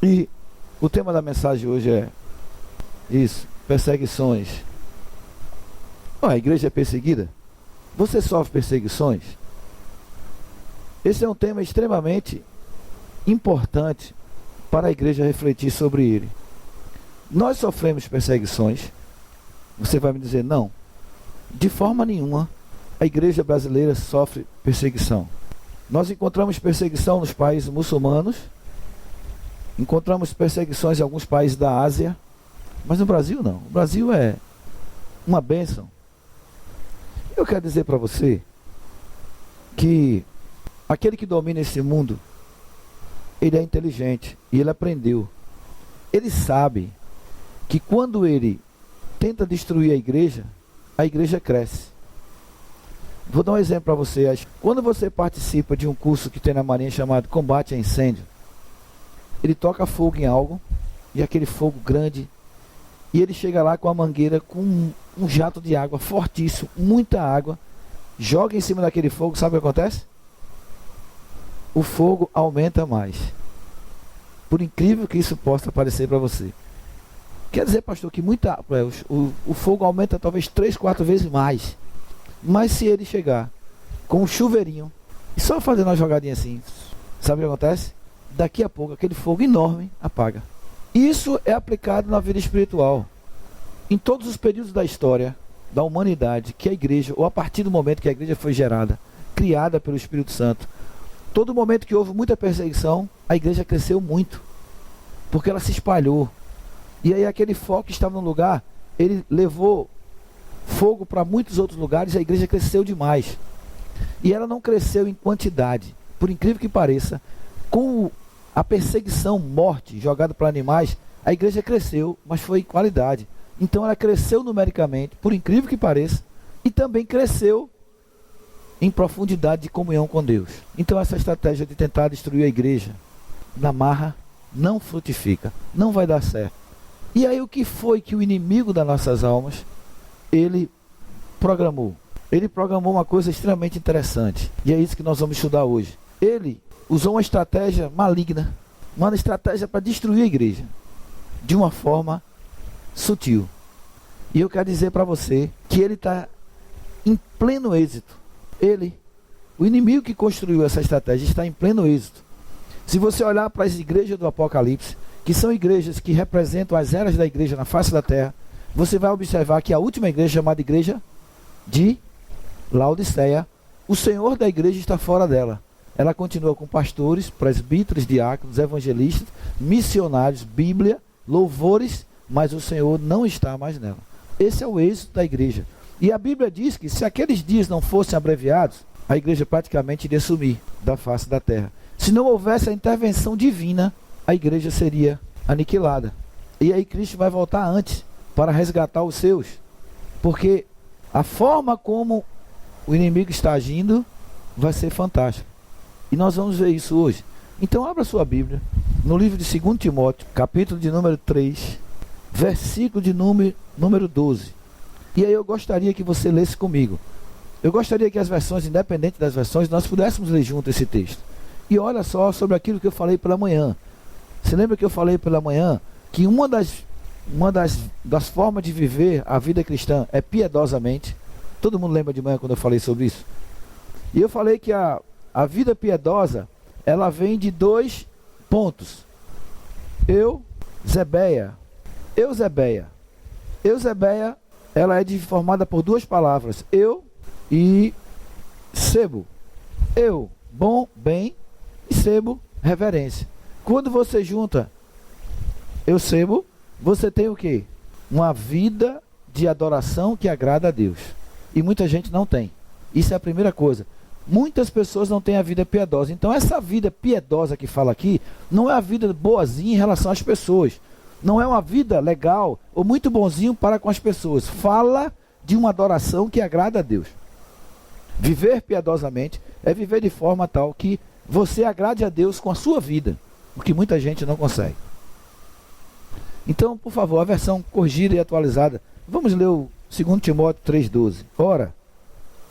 E o tema da mensagem hoje é isso, perseguições. A igreja é perseguida? Você sofre perseguições? Esse é um tema extremamente importante para a igreja refletir sobre ele. Nós sofremos perseguições? Você vai me dizer, não, de forma nenhuma a igreja brasileira sofre perseguição. Nós encontramos perseguição nos países muçulmanos, encontramos perseguições em alguns países da Ásia, mas no Brasil não. O Brasil é uma bênção. Eu quero dizer para você que aquele que domina esse mundo, ele é inteligente e ele aprendeu. Ele sabe que quando ele tenta destruir a igreja cresce. Vou dar um exemplo para você. Quando você participa de um curso que tem na Marinha chamado Combate a Incêndio, ele toca fogo em algo, e aquele fogo grande, e ele chega lá com a mangueira, com um jato de água fortíssimo, muita água, joga em cima daquele fogo, sabe o que acontece? O fogo aumenta mais. Por incrível que isso possa parecer para você. Quer dizer, pastor, que o fogo aumenta talvez 3, 4 vezes mais. Mas se ele chegar com um chuveirinho e só fazendo uma jogadinha assim, sabe o que acontece? Daqui a pouco aquele fogo enorme apaga. Isso é aplicado na vida espiritual. Em todos os períodos da história da humanidade, que a igreja, ou a partir do momento que a igreja foi gerada, criada pelo Espírito Santo, todo momento que houve muita perseguição, a igreja cresceu muito, porque ela se espalhou. E aí aquele foco que estava no lugar, ele levou fogo para muitos outros lugares, e a igreja cresceu demais. E ela não cresceu em quantidade, por incrível que pareça. Com a perseguição, morte jogada para animais, a igreja cresceu, mas foi em qualidade. Então ela cresceu numericamente, por incrível que pareça, e também cresceu em profundidade de comunhão com Deus. Então essa estratégia de tentar destruir a igreja na marra não frutifica, não vai dar certo. E aí o que foi que o inimigo das nossas almas, ele programou? Ele programou uma coisa extremamente interessante, e é isso que nós vamos estudar hoje. Ele usou uma estratégia maligna, uma estratégia para destruir a igreja, de uma forma sutil. E eu quero dizer para você que ele está em pleno êxito. O inimigo que construiu essa estratégia, está em pleno êxito. Se você olhar para as igrejas do Apocalipse, que são igrejas que representam as eras da igreja na face da terra, você vai observar que a última igreja, chamada igreja de Laodiceia, o Senhor da igreja está fora dela. Ela continua com pastores, presbíteros, diáconos, evangelistas, missionários, Bíblia, louvores, mas o Senhor não está mais nela. Esse é o êxito da igreja. E a Bíblia diz que se aqueles dias não fossem abreviados, a igreja praticamente iria sumir da face da terra. Se não houvesse a intervenção divina, a igreja seria aniquilada. E aí Cristo vai voltar antes para resgatar os seus. Porque a forma como o inimigo está agindo vai ser fantástica. E nós vamos ver isso hoje. Então abra sua Bíblia no livro de 2 Timóteo, capítulo de número 3, versículo de número 12. E aí eu gostaria que você lesse comigo. Eu gostaria que as versões, independente das versões, nós pudéssemos ler junto esse texto. E olha só sobre aquilo que eu falei pela manhã. Você lembra que eu falei pela manhã que uma das formas de viver a vida cristã é piedosamente? Todo mundo lembra de manhã quando eu falei sobre isso? E eu falei que a vida piedosa, ela vem de 2 pontos. Eusebeia, ela é formada por 2 palavras. Eu e sebo. Eu, bom, bem, e sebo, reverência. Quando você junta eu sebo, você tem o quê? Uma vida de adoração que agrada a Deus. E muita gente não tem. Isso é a primeira coisa. Muitas pessoas não têm a vida piedosa. Então essa vida piedosa que fala aqui, não é a vida boazinha em relação às pessoas. Não é uma vida legal ou muito bonzinho para com as pessoas. Fala de uma adoração que agrada a Deus. Viver piedosamente é viver de forma tal que você agrade a Deus com a sua vida, o que muita gente não consegue. Então, por favor, a versão corrigida e atualizada. Vamos ler o 2 Timóteo 3,12. Ora,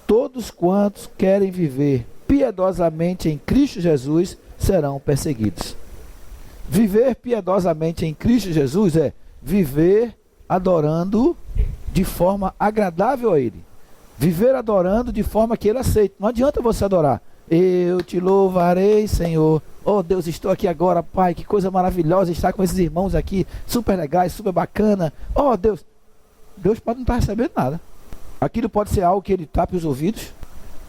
todos quantos querem viver piedosamente em Cristo Jesus serão perseguidos. Viver piedosamente em Cristo Jesus é viver adorando de forma agradável a Ele. Viver adorando de forma que Ele aceite. Não adianta você adorar. Eu te louvarei, Senhor. Oh Deus, estou aqui agora, Pai. Que coisa maravilhosa estar com esses irmãos aqui. Super legais, super bacana. Oh Deus. Deus pode não estar recebendo nada. Aquilo pode ser algo que Ele tape os ouvidos,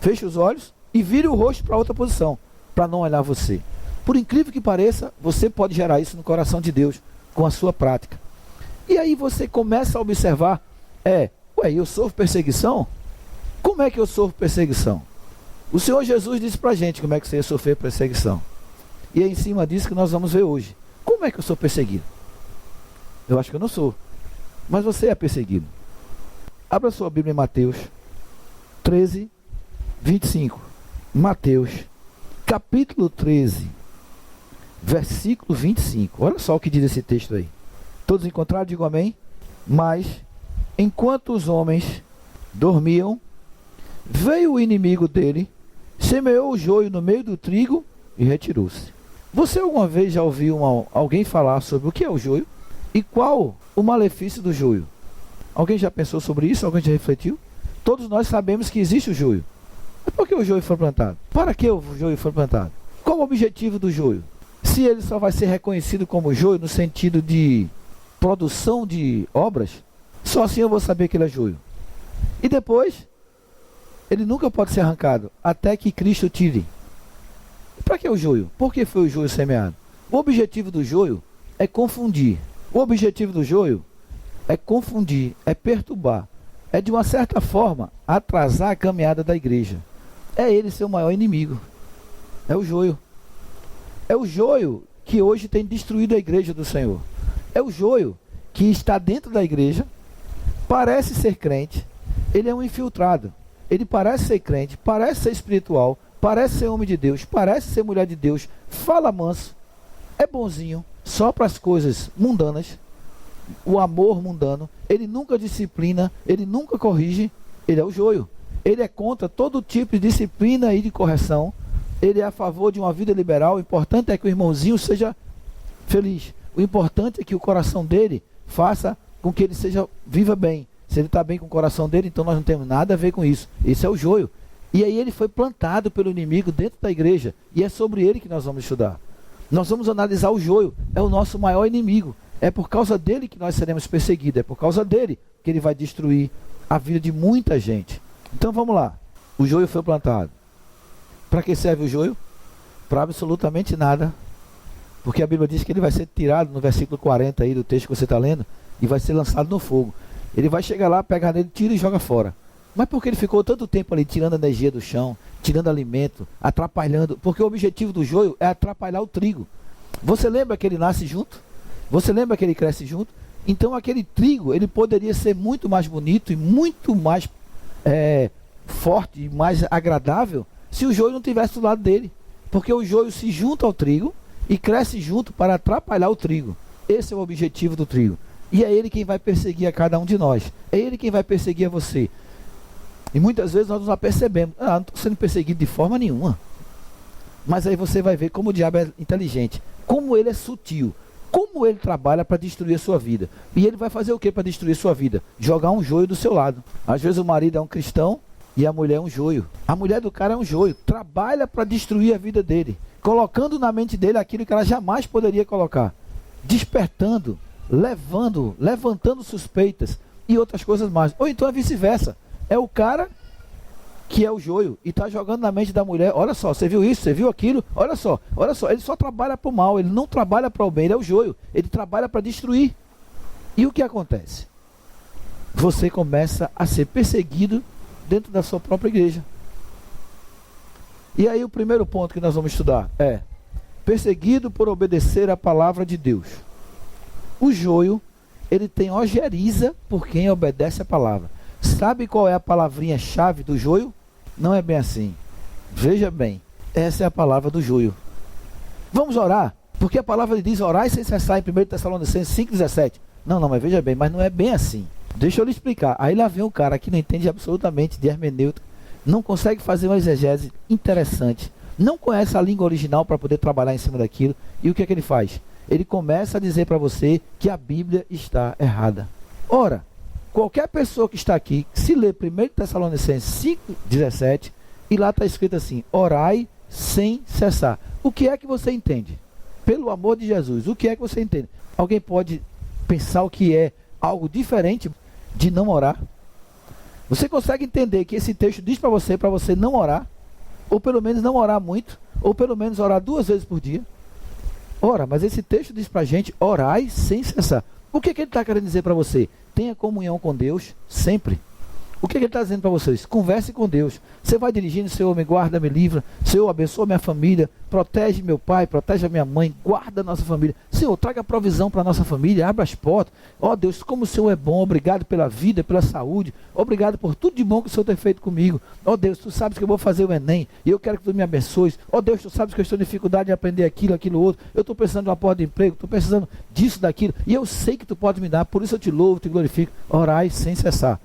feche os olhos e vire o rosto para outra posição, para não olhar você. Por incrível que pareça, você pode gerar isso no coração de Deus com a sua prática. E aí você começa a observar, eu sofro perseguição? Como é que eu sofro perseguição? O Senhor Jesus disse pra gente como é que você ia sofrer perseguição. E é em cima disso que nós vamos ver hoje. Como é que eu sou perseguido? Eu acho que eu não sou. Mas você é perseguido. Abra sua Bíblia em Mateus 13, 25. Mateus, capítulo 13, versículo 25. Olha só o que diz esse texto aí. Todos encontraram? Digam amém. Mas, enquanto os homens dormiam, veio o inimigo dele, semeou o joio no meio do trigo e retirou-se. Você alguma vez já ouviu alguém falar sobre o que é o joio? E qual o malefício do joio? Alguém já pensou sobre isso? Alguém já refletiu? Todos nós sabemos que existe o joio. Mas por que o joio foi plantado? Para que o joio foi plantado? Qual o objetivo do joio? Se ele só vai ser reconhecido como joio no sentido de produção de obras, só assim eu vou saber que ele é joio. E depois, ele nunca pode ser arrancado, até que Cristo tire. Para que o joio? Por que foi o joio semeado? O objetivo do joio é confundir. O objetivo do joio é confundir, é perturbar, é de uma certa forma atrasar a caminhada da igreja. É ele seu maior inimigo. É o joio. É o joio que hoje tem destruído a igreja do Senhor. É o joio que está dentro da igreja, parece ser crente, ele é um infiltrado. Ele parece ser crente, parece ser espiritual, parece ser homem de Deus, parece ser mulher de Deus, fala manso, é bonzinho, só para as coisas mundanas, o amor mundano, ele nunca disciplina, ele nunca corrige, ele é o joio. Ele é contra todo tipo de disciplina e de correção, ele é a favor de uma vida liberal. O importante é que o irmãozinho seja feliz, o importante é que o coração dele faça com que ele viva bem. Se ele está bem com o coração dele, então nós não temos nada a ver com isso. Esse é o joio. E aí ele foi plantado pelo inimigo dentro da igreja. E é sobre ele que nós vamos estudar. Nós vamos analisar o joio. É o nosso maior inimigo. É por causa dele que nós seremos perseguidos. É por causa dele que ele vai destruir a vida de muita gente. Então vamos lá. O joio foi plantado. Para que serve o joio? Para absolutamente nada. Porque a Bíblia diz que ele vai ser tirado no versículo 40 aí do texto que você está lendo. E vai ser lançado no fogo. Ele vai chegar lá, pegar nele, tira e joga fora. Mas por que ele ficou tanto tempo ali, tirando energia do chão, tirando alimento, atrapalhando? Porque o objetivo do joio é atrapalhar o trigo. Você lembra que ele nasce junto? Você lembra que ele cresce junto? Então aquele trigo, ele poderia ser muito mais bonito e muito mais forte e mais agradável se o joio não estivesse do lado dele. Porque o joio se junta ao trigo e cresce junto para atrapalhar o trigo. Esse é o objetivo do trigo. E é ele quem vai perseguir a cada um de nós. É ele quem vai perseguir a você. E muitas vezes nós nos apercebemos. Não estou sendo perseguido de forma nenhuma. Mas aí você vai ver como o diabo é inteligente. Como ele é sutil. Como ele trabalha para destruir a sua vida. E ele vai fazer o que para destruir a sua vida? Jogar um joio do seu lado. Às vezes o marido é um cristão e a mulher é um joio. A mulher do cara é um joio. Trabalha para destruir a vida dele. Colocando na mente dele aquilo que ela jamais poderia colocar. Despertando. Levantando suspeitas e outras coisas mais. Ou então é vice-versa. É o cara que é o joio e está jogando na mente da mulher. Olha só, você viu isso? Você viu aquilo? Olha só. Ele só trabalha para o mal, ele não trabalha para o bem, ele é o joio. Ele trabalha para destruir. E o que acontece? Você começa a ser perseguido dentro da sua própria igreja. E aí o primeiro ponto que nós vamos estudar é perseguido por obedecer a palavra de Deus. O joio, ele tem ojeriza por quem obedece a palavra. Sabe qual é a palavrinha-chave do joio? Não é bem assim. Veja bem, essa é a palavra do joio. Vamos orar, porque a palavra diz orar sem cessar em 1 Tessalonicenses 5,17. Não, mas veja bem, mas não é bem assim. Deixa eu lhe explicar. Aí lá vem um cara que não entende absolutamente de hermenêutica, não consegue fazer uma exegese interessante, não conhece a língua original para poder trabalhar em cima daquilo. E o que é que ele faz? ele começa a dizer para você que a Bíblia está errada. Ora, qualquer pessoa que está aqui, se lê 1 Tessalonicenses 5,17, e lá está escrito assim: orai sem cessar. O que é que você entende? Pelo amor de Jesus, o que é que você entende? Alguém pode pensar o que é algo diferente de não orar? Você consegue entender que esse texto diz para você não orar? Ou pelo menos não orar muito? Ou pelo menos orar 2 vezes por dia? Ora, mas esse texto diz para a gente: orai sem cessar. O que ele está querendo dizer para você? Tenha comunhão com Deus sempre. O que ele está dizendo para vocês? Converse com Deus. Você vai dirigindo: Senhor, me guarda, me livra. Senhor, abençoa minha família. Protege meu pai, protege a minha mãe. Guarda a nossa família. Senhor, traga provisão para a nossa família. Abra as portas. Ó Deus, como o Senhor é bom. Obrigado pela vida, pela saúde. Obrigado por tudo de bom que o Senhor tem feito comigo. Ó Deus, tu sabes que eu vou fazer o Enem e eu quero que tu me abençoes. Ó Deus, tu sabes que eu estou em dificuldade de aprender aquilo outro. Eu estou precisando de uma porta de emprego. Estou precisando disso, daquilo. E eu sei que tu pode me dar. Por isso eu te louvo, te glorifico. Orai sem cessar.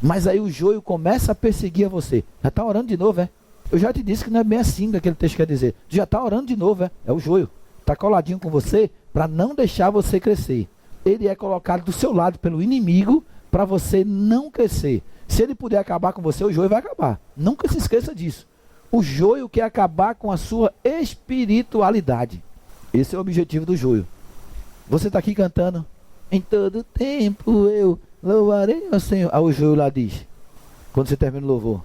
Mas aí o joio começa a perseguir a você. Já está orando de novo, é? Eu já te disse que não é bem assim que aquele texto quer dizer. Já está orando de novo, é? É o joio. Está coladinho com você para não deixar você crescer. Ele é colocado do seu lado pelo inimigo para você não crescer. Se ele puder acabar com você, o joio vai acabar. Nunca se esqueça disso. O joio quer acabar com a sua espiritualidade. Esse é o objetivo do joio. Você está aqui cantando: em todo tempo eu louvarei ao Senhor. Aí o joio lá diz, quando você termina o louvor: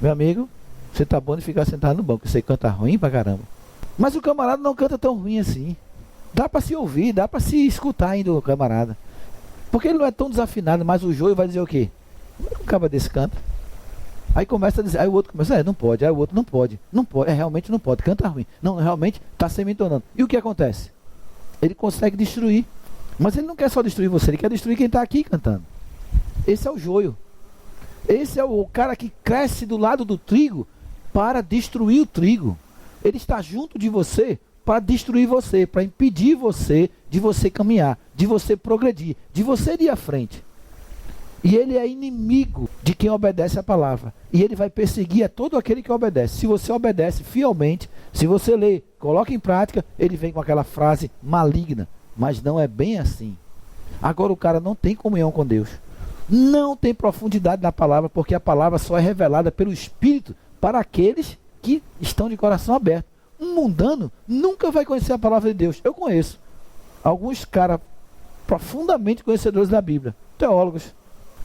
meu amigo, você tá bom de ficar sentado no banco, você canta ruim pra caramba. Mas o camarada não canta tão ruim assim. Dá para se ouvir, dá para se escutar ainda o camarada. Porque ele não é tão desafinado. Mas o joio vai dizer o quê? Como é que um cara desse canta? Aí começa a dizer, aí o outro começa: não pode. Aí o outro: não pode, realmente não pode, canta ruim. Não, realmente está semi-entonando. E o que acontece? Ele consegue destruir. Mas ele não quer só destruir você, ele quer destruir quem está aqui cantando. Esse é o joio. Esse é o cara que cresce do lado do trigo para destruir o trigo. Ele está junto de você para destruir você, para impedir você de você caminhar, de você progredir, de você ir à frente. E ele é inimigo de quem obedece a palavra. E ele vai perseguir a todo aquele que obedece. Se você obedece fielmente, se você lê, coloca em prática, ele vem com aquela frase maligna. Mas não é bem assim. Agora o cara não tem comunhão com Deus. Não tem profundidade na palavra, porque a palavra só é revelada pelo Espírito para aqueles que estão de coração aberto. Um mundano nunca vai conhecer a palavra de Deus. Eu conheço alguns caras profundamente conhecedores da Bíblia, teólogos,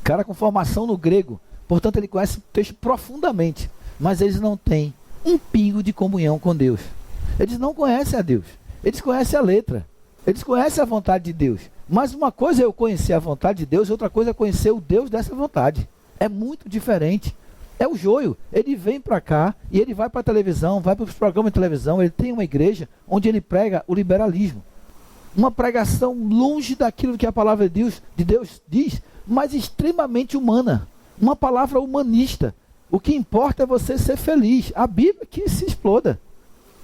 cara com formação no grego, portanto ele conhece o texto profundamente, mas eles não têm um pingo de comunhão com Deus. Eles não conhecem a Deus, eles conhecem a letra, eles conhecem a vontade de Deus. Mas uma coisa é eu conhecer a vontade de Deus, outra coisa é conhecer o Deus dessa vontade. É muito diferente. É o joio. Ele vem para cá e ele vai para a televisão, vai para os programas de televisão, ele tem uma igreja onde ele prega o liberalismo. Uma pregação longe daquilo que a palavra de Deus diz, mas extremamente humana. Uma palavra humanista. O que importa é você ser feliz. A Bíblia que se exploda.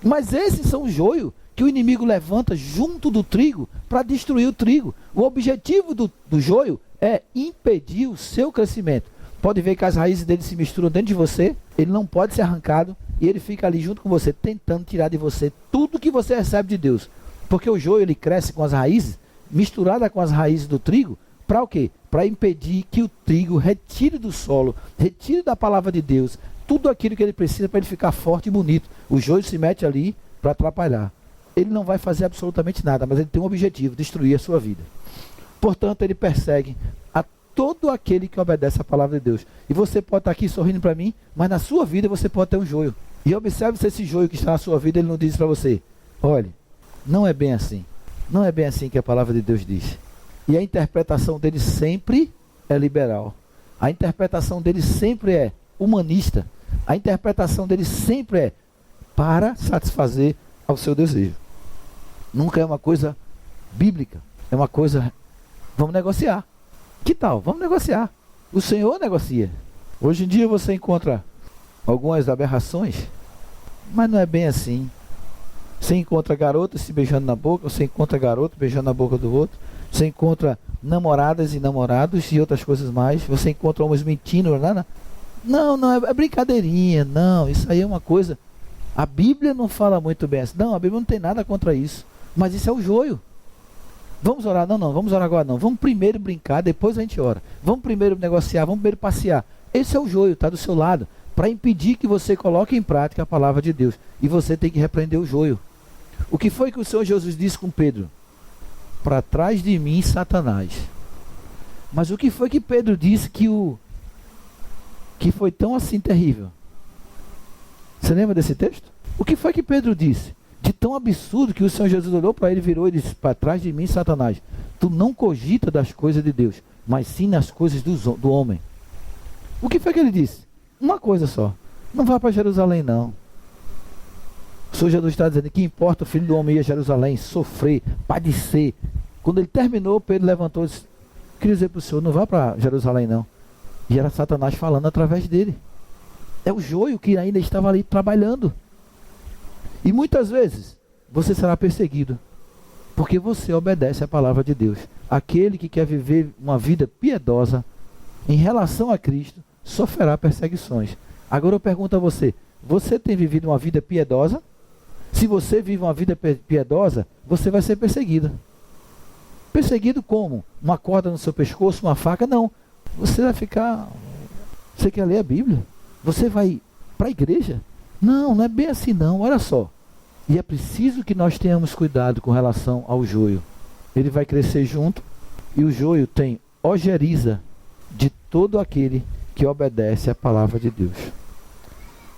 Mas esses são o joio que o inimigo levanta junto do trigo para destruir o trigo. O objetivo do joio é impedir o seu crescimento. Pode ver que as raízes dele se misturam dentro de você, ele não pode ser arrancado e ele fica ali junto com você, tentando tirar de você tudo que você recebe de Deus. Porque o joio ele cresce com as raízes, misturada com as raízes do trigo, para o quê? Para impedir que o trigo retire do solo, retire da palavra de Deus, tudo aquilo que ele precisa para ele ficar forte e bonito. O joio se mete ali para atrapalhar. Ele não vai fazer absolutamente nada, mas ele tem um objetivo: destruir a sua vida. Portanto, ele persegue a todo aquele que obedece a palavra de Deus. E você pode estar aqui sorrindo para mim, mas na sua vida você pode ter um joio. E observe se esse joio que está na sua vida, ele não diz para você: olhe, não é bem assim. Não é bem assim que a palavra de Deus diz. E a interpretação dele sempre é liberal. A interpretação dele sempre é humanista. A interpretação dele sempre é para satisfazer ao seu desejo. Nunca é uma coisa bíblica. É uma coisa: vamos negociar. Que tal? Vamos negociar. O Senhor negocia. Hoje em dia você encontra algumas aberrações, mas não é bem assim. Você encontra garotas se beijando na boca, você encontra garoto beijando na boca do outro, você encontra namoradas e namorados e outras coisas mais, você encontra homens mentindo, não, é brincadeirinha, não, isso aí é uma coisa. A Bíblia não fala muito bem assim. Não, a Bíblia não tem nada contra isso. Mas isso é o joio. Vamos orar? Não, vamos orar agora não. Vamos primeiro brincar, depois a gente ora. Vamos primeiro negociar, vamos primeiro passear. Esse é o joio, está do seu lado, para impedir que você coloque em prática a palavra de Deus. E você tem que repreender o joio. O que foi que o Senhor Jesus disse com Pedro? Para trás de mim, Satanás. Mas o que foi que Pedro disse que foi tão assim terrível? Você lembra desse texto? O que foi que Pedro disse? De tão absurdo que o Senhor Jesus olhou para ele, virou e disse: para trás de mim, Satanás, tu não cogita das coisas de Deus, mas sim nas coisas do homem. O que foi que ele disse? Uma coisa só: não vá para Jerusalém não. O Senhor Jesus está dizendo que importa o Filho do Homem ir a Jerusalém, sofrer, padecer. Quando ele terminou, Pedro levantou e disse: queria dizer para o Senhor, não vá para Jerusalém não. E era Satanás falando através dele. É o joio que ainda estava ali trabalhando. E muitas vezes você será perseguido porque você obedece à palavra de Deus. Aquele que quer viver uma vida piedosa em relação a Cristo sofrerá perseguições. Agora eu pergunto a você: você tem vivido uma vida piedosa? Se você vive uma vida piedosa, você vai ser perseguido. Perseguido como? Uma corda no seu pescoço, uma faca? Não. Você vai ficar... Você quer ler a Bíblia? Você vai para a igreja? Não, não é bem assim não, olha só. E é preciso que nós tenhamos cuidado com relação ao joio. Ele vai crescer junto, e o joio tem ojeriza de todo aquele que obedece à palavra de Deus.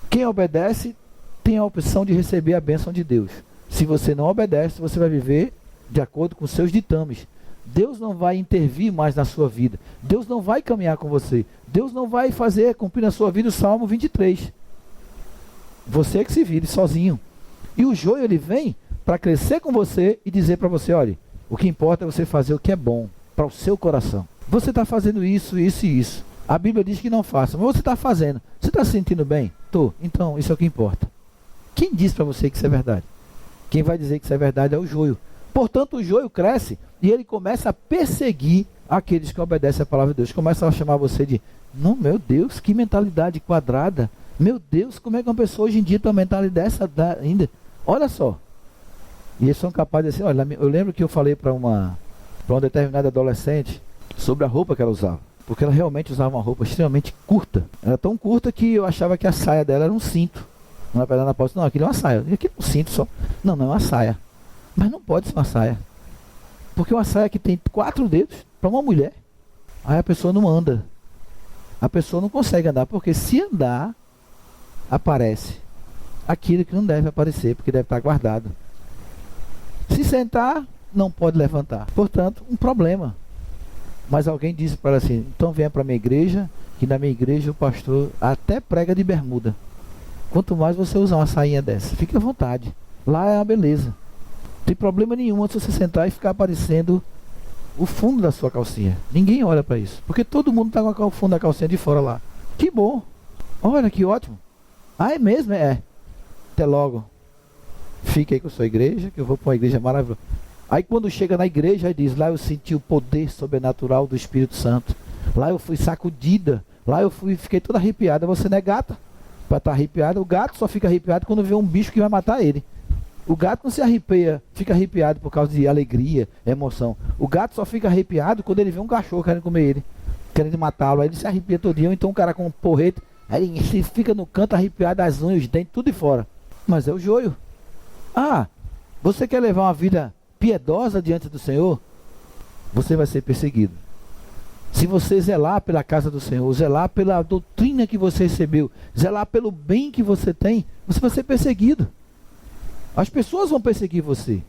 Quem obedece tem a opção de receber a bênção de Deus. Se você não obedece, você vai viver de acordo com seus ditames. Deus não vai intervir mais na sua vida. Deus não vai caminhar com você. Deus não vai cumprir na sua vida o Salmo 23. Você é que se vire sozinho. E o joio, ele vem para crescer com você e dizer para você: olha, o que importa é você fazer o que é bom para o seu coração. Você está fazendo isso, isso e isso. A Bíblia diz que não faça, mas você está fazendo. Você está se sentindo bem? Estou. Então, isso é o que importa. Quem diz para você que isso é verdade? Quem vai dizer que isso é verdade é o joio. Portanto, o joio cresce e ele começa a perseguir aqueles que obedecem à palavra de Deus. Começa a chamar você de: não, meu Deus, que mentalidade quadrada. Meu Deus, como é que uma pessoa hoje em dia tem uma mentalidade dessa ainda? Olha só. E eles são capazes de dizer: olha, eu lembro que eu falei para uma determinada adolescente sobre a roupa que ela usava. Porque ela realmente usava uma roupa extremamente curta. Era tão curta que eu achava que a saia dela era um cinto. Não é pedra na porta, não, aquilo é uma saia. Aquilo é um cinto só. Não, não é uma saia. Mas não pode ser uma saia. Porque uma saia que tem 4 dedos, para uma mulher, aí a pessoa não anda. A pessoa não consegue andar, porque se andar, aparece aquilo que não deve aparecer, porque deve estar guardado. Se sentar, não pode levantar. Portanto, um problema. Mas alguém disse para ela assim: então venha para a minha igreja, que na minha igreja o pastor até prega de bermuda. Quanto mais você usar uma sainha dessa, fique à vontade. Lá é uma beleza. Não tem problema nenhum se você sentar e ficar aparecendo o fundo da sua calcinha. Ninguém olha para isso, porque todo mundo está com o fundo da calcinha de fora lá. Que bom. Olha que ótimo. Ah, é mesmo? É. Até logo. Fique aí com a sua igreja, que eu vou para uma igreja maravilhosa. Aí quando chega na igreja, aí diz: lá eu senti o poder sobrenatural do Espírito Santo. Lá eu fui sacudida. Lá eu fiquei toda arrepiada. Você não é gata para estar arrepiada. O gato só fica arrepiado quando vê um bicho que vai matar ele. O gato não se arrepia, fica arrepiado por causa de alegria, emoção. O gato só fica arrepiado quando ele vê um cachorro querendo comer ele, querendo matá-lo. Aí ele se arrepia todinho. Então um cara com um porrete, aí ele fica no canto arrepiado, as unhas, os dentes, tudo de fora. Mas é o joio. Ah, você quer levar uma vida piedosa diante do Senhor? Você vai ser perseguido. Se você zelar pela casa do Senhor, zelar pela doutrina que você recebeu, zelar pelo bem que você tem, você vai ser perseguido. As pessoas vão perseguir você.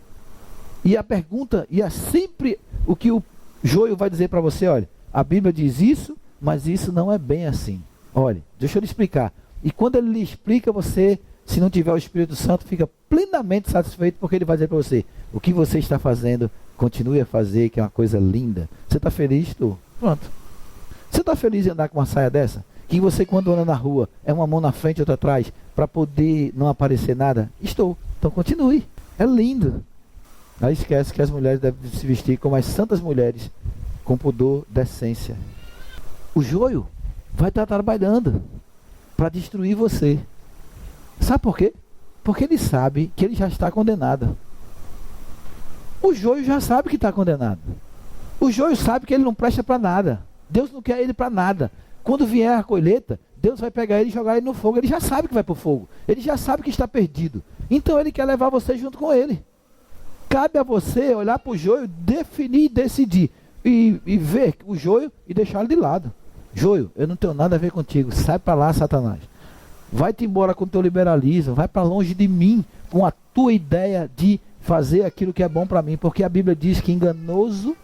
E a pergunta, e é sempre o que o joio vai dizer para você: olha, a Bíblia diz isso, mas isso não é bem assim. Olha, deixa eu lhe explicar. E quando ele lhe explica, você, se não tiver o Espírito Santo, fica plenamente satisfeito, porque ele vai dizer para você: o que você está fazendo, continue a fazer, que é uma coisa linda. Você está feliz? Estou. Pronto. Você está feliz em andar com uma saia dessa? Que você, quando anda na rua, é uma mão na frente e outra atrás, para poder não aparecer nada? Estou. Então continue. É lindo. Aí esquece que as mulheres devem se vestir como as santas mulheres, com pudor, decência. O joio vai estar trabalhando para destruir você. Sabe por quê? Porque ele sabe que ele já está condenado. O joio já sabe que está condenado. O joio sabe que ele não presta para nada. Deus não quer ele para nada. Quando vier a colheita, Deus vai pegar ele e jogar ele no fogo. Ele já sabe que vai para o fogo. Ele já sabe que está perdido. Então ele quer levar você junto com ele. Cabe a você olhar para o joio, definir e decidir. E ver o joio e deixá-lo de lado. Joio, eu não tenho nada a ver contigo. Sai para lá, Satanás. Vai-te embora com o teu liberalismo. Vai para longe de mim com a tua ideia de fazer aquilo que é bom para mim. Porque a Bíblia diz que enganoso,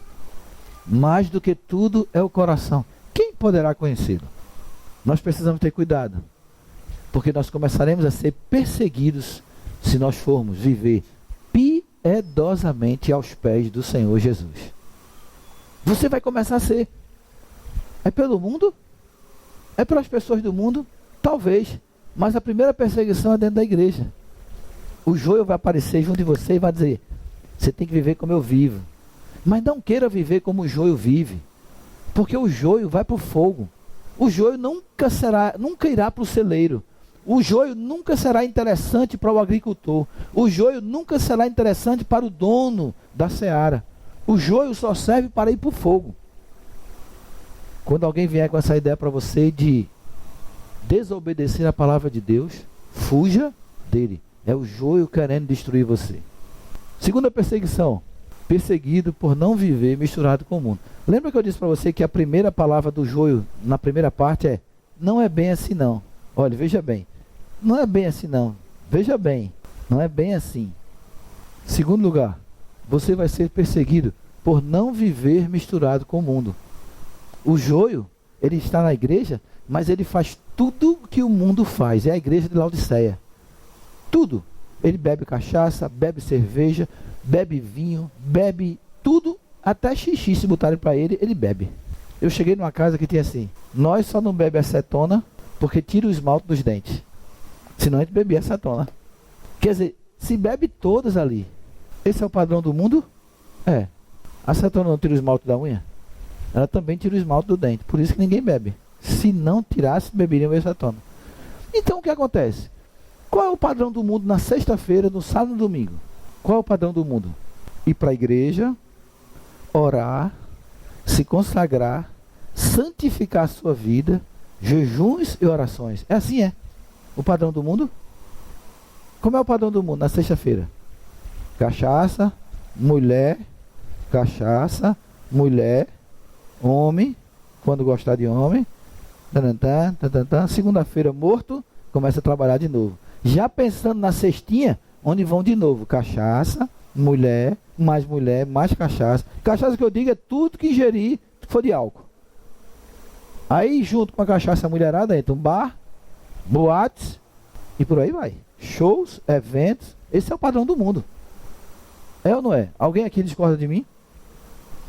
mais do que tudo, é o coração. Quem poderá conhecê-lo? Nós precisamos ter cuidado. Porque nós começaremos a ser perseguidos se nós formos viver piedosamente aos pés do Senhor Jesus. Você vai começar a ser. É pelo mundo? É pelas pessoas do mundo? Talvez. Mas a primeira perseguição é dentro da igreja. O joio vai aparecer junto de você e vai dizer: você tem que viver como eu vivo. Mas não queira viver como o joio vive. Porque o joio vai para o fogo. O joio nunca irá para o celeiro. O joio nunca será interessante para o agricultor. O joio nunca será interessante para o dono da seara. O joio só serve para ir para o fogo. Quando alguém vier com essa ideia para você de desobedecer a palavra de Deus, fuja dele. É o joio querendo destruir você. Segunda perseguição: perseguido por não viver misturado com o mundo. Lembra que eu disse para você que a primeira palavra do joio, na primeira parte, é: não é bem assim não. Olha, veja bem. Não é bem assim não. Veja bem. Não é bem assim. Segundo lugar, você vai ser perseguido por não viver misturado com o mundo. O joio, ele está na igreja, mas ele faz tudo que o mundo faz. É a igreja de Laodiceia. Tudo. Ele bebe cachaça, bebe cerveja, bebe vinho, bebe tudo, até xixi, se botarem para ele, ele bebe. Eu cheguei numa casa que tinha assim: nós só não bebe acetona porque tira o esmalte dos dentes. Senão a gente bebia acetona. Quer dizer, se bebe todas ali. Esse é o padrão do mundo? É. A acetona não tira o esmalte da unha? Ela também tira o esmalte do dente. Por isso que ninguém bebe. Se não tirasse, beberiam acetona. Então o que acontece? Qual é o padrão do mundo na sexta-feira, no sábado e no domingo? Qual é o padrão do mundo? Ir para a igreja, orar, se consagrar, santificar a sua vida, jejuns e orações. É assim, é? O padrão do mundo? Como é o padrão do mundo na sexta-feira? Cachaça, mulher, homem, quando gostar de homem, segunda-feira morto, começa a trabalhar de novo. Já pensando na cestinha, onde vão de novo: cachaça, mulher, mais cachaça. Cachaça que eu digo é tudo que ingerir for de álcool. Aí junto com a cachaça mulherada entra um bar, boates e por aí vai. Shows, eventos. Esse é o padrão do mundo. É ou não é? Alguém aqui discorda de mim?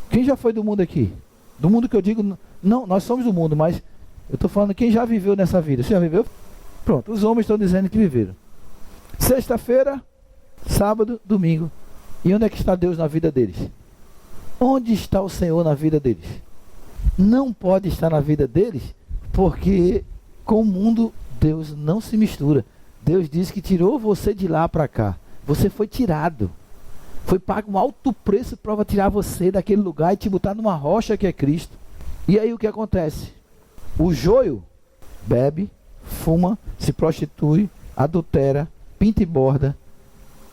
Quem já foi do mundo aqui? Do mundo que eu digo, não, nós somos do mundo, mas eu estou falando quem já viveu nessa vida. Você já viveu? Pronto, os homens estão dizendo que viveram. Sexta-feira, sábado, domingo. E onde é que está Deus na vida deles? Onde está o Senhor na vida deles? Não pode estar na vida deles, porque com o mundo Deus não se mistura. Deus diz que tirou você de lá para cá. Você foi tirado. Foi pago um alto preço para tirar você daquele lugar e te botar numa rocha que é Cristo. E aí o que acontece? O joio bebe, fuma, se prostitui, adultera, pinta e borda,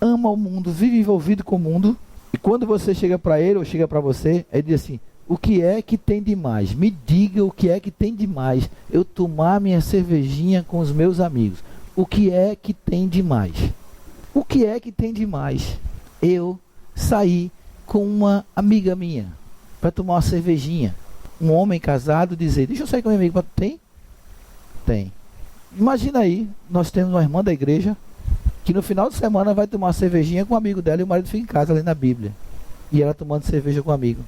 ama o mundo, vive envolvido com o mundo. E quando você chega para ele ou chega para você, ele diz assim: o que é que tem de mais? Me diga o que é que tem de mais eu tomar minha cervejinha com os meus amigos. O que é que tem de mais? O que é que tem de mais eu sair com uma amiga minha para tomar uma cervejinha? Um homem casado dizer: deixa eu sair com a minha amiga. Tem? Tem. Imagina aí, nós temos uma irmã da igreja que no final de semana vai tomar uma cervejinha com um amigo dela e o marido fica em casa lendo a Bíblia. E ela tomando cerveja com um amigo.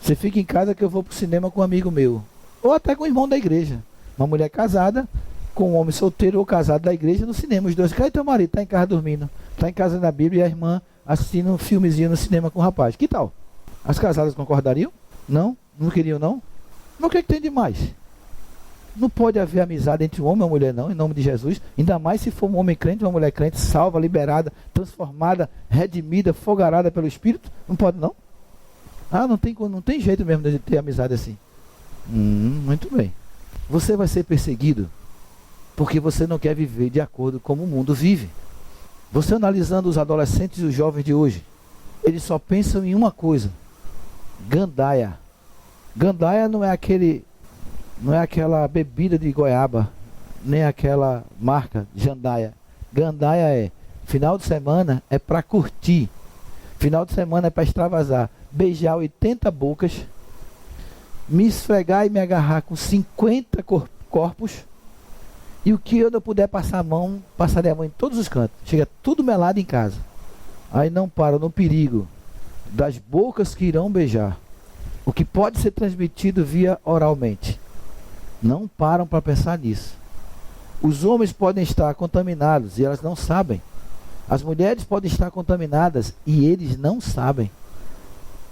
Você fica em casa que eu vou pro cinema com um amigo meu. Ou até com o irmão da igreja. Uma mulher casada com um homem solteiro ou casado da igreja no cinema. Os dois: cadê teu marido? Está em casa dormindo. Está em casa lendo a Bíblia, e a irmã assistindo um filmezinho no cinema com o rapaz. Que tal? As casadas concordariam? Não? Não queriam não? Mas o que é que tem de mais? Não pode haver amizade entre um homem e uma mulher, não, em nome de Jesus. Ainda mais se for um homem crente e uma mulher crente, salva, liberada, transformada, redimida, fogarada pelo Espírito. Não pode, não? Ah, não tem jeito mesmo de ter amizade assim. Muito bem. Você vai ser perseguido porque você não quer viver de acordo com como o mundo vive. Você analisando os adolescentes e os jovens de hoje, eles só pensam em uma coisa: gandaia. Gandaia não é aquela bebida de goiaba, nem aquela marca jandaia. Gandaia é final de semana é para curtir, final de semana é para extravasar, beijar 80 bocas, me esfregar e me agarrar com 50 corpos, e o que eu não puder passar a mão, passarei a mão em todos os cantos. Chega tudo melado em casa. Aí não para no perigo das bocas que irão beijar, o que pode ser transmitido via oralmente. Não param para pensar nisso. Os homens podem estar contaminados e elas não sabem. As mulheres podem estar contaminadas e eles não sabem.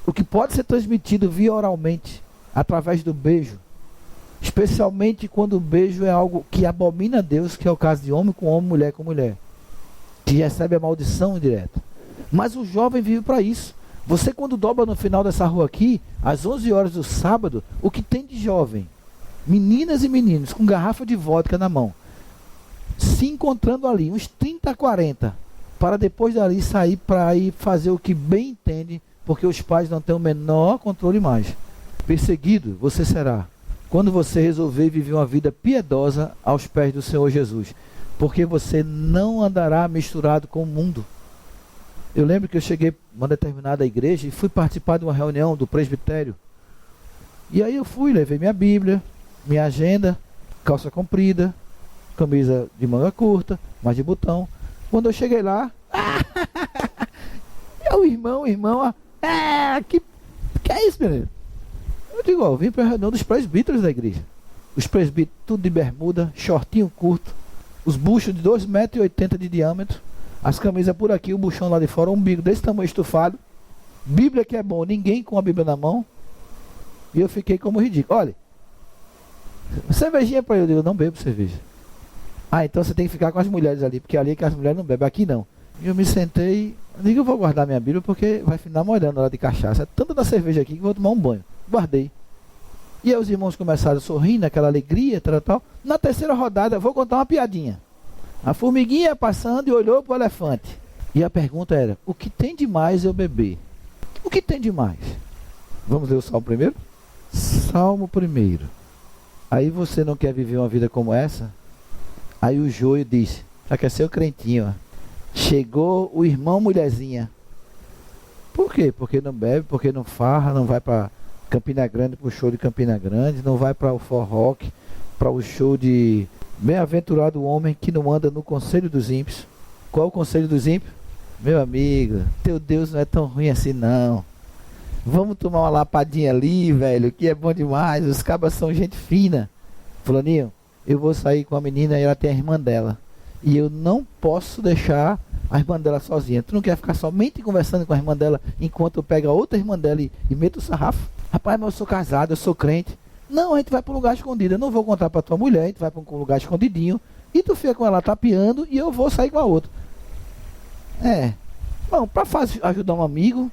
O que pode ser transmitido via oralmente, através do beijo, especialmente quando o beijo é algo que abomina a Deus, que é o caso de homem com homem, mulher com mulher, que recebe a maldição indireta. Mas o jovem vive para isso. Você, quando dobra no final dessa rua aqui, às 11 horas do sábado, o que tem de jovem, meninas e meninos com garrafa de vodka na mão, se encontrando ali, uns 30 a 40, para depois dali sair para ir fazer o que bem entende, porque os pais não têm o menor controle mais. Perseguido você será quando você resolver viver uma vida piedosa aos pés do Senhor Jesus, porque você não andará misturado com o mundo. Eu lembro que eu cheguei a uma determinada igreja e fui participar de uma reunião do presbitério, e aí eu fui, levei minha Bíblia, minha agenda, calça comprida, camisa de manga curta, mas de botão. Quando eu cheguei lá, o irmão, que é isso, menino? Eu digo, eu vim para a reunião dos presbíteros da igreja. Os presbíteros, tudo de bermuda, shortinho curto, os buchos de 2,80 metros de diâmetro, as camisas por aqui, o buchão lá de fora, um umbigo desse tamanho estufado, Bíblia que é bom, ninguém com a Bíblia na mão, e eu fiquei como ridículo. Olha, cervejinha para eu não bebo cerveja. Ah, então você tem que ficar com as mulheres ali, porque ali que as mulheres não bebem, aqui não. E eu me sentei, digo, eu vou guardar minha Bíblia porque vai ficar molhando na hora de cachaça. É tanto da cerveja aqui que vou tomar um banho. Guardei. E aí os irmãos começaram sorrindo, aquela alegria, tal. Na terceira rodada, vou contar uma piadinha. A formiguinha passando e olhou para o elefante. E a pergunta era, o que tem de mais eu beber? O que tem de mais? Vamos ler o Salmo primeiro? Salmo primeiro. Aí você não quer viver uma vida como essa? Aí o joio disse, já quer ser o crentinho, ó. Chegou o irmão mulherzinha. Por quê? Porque não bebe, porque não farra, não vai para Campina Grande, para o show de Campina Grande, não vai para o For Rock, para o show de Bem-aventurado o homem que não anda no conselho dos ímpios. Qual é o conselho dos ímpios? Meu amigo, teu Deus não é tão ruim assim não. Vamos tomar uma lapadinha ali, velho, que é bom demais, os cabas são gente fina. Fulaninho, eu vou sair com a menina e ela tem a irmã dela. E eu não posso deixar a irmã dela sozinha. Tu não quer ficar somente conversando com a irmã dela enquanto eu pego a outra irmã dela e meto o sarrafo? Rapaz, mas eu sou casado, eu sou crente. Não, a gente vai para um lugar escondido. Eu não vou contar para tua mulher, a gente vai para um lugar escondidinho. E tu fica com ela tapeando e eu vou sair com a outra. Bom, para ajudar um amigo,